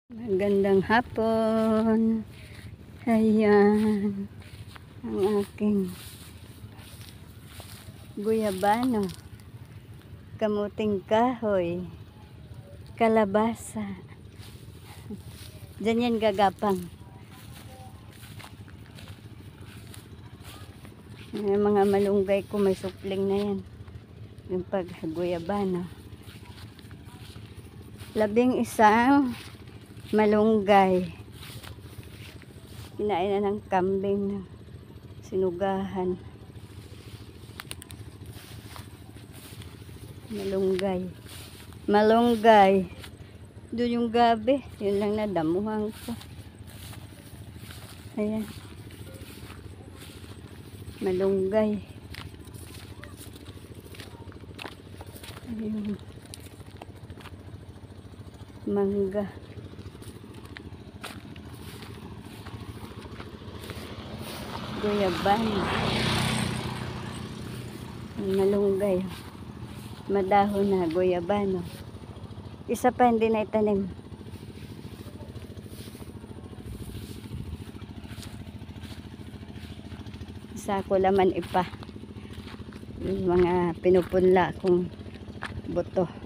Magandang hapon. Ayan ang aking guyabano, kamuting kahoy, kalabasa. Diyan yan gagapang. Yung mga malunggay ko may supling na yan. Yung pagguyabano. 11 malunggay. Kinain na ng kambing ng sinugahan. Malunggay. Doon yung gabi. Yun lang nadamuhan ko. Ayan. Malunggay. Ayun. Mangga. Guyabano. Malunggay. Madahon na guyabano. Isa pa hindi na itanim. Isa ko laman ipa. Yung mga pinupunla kong buto.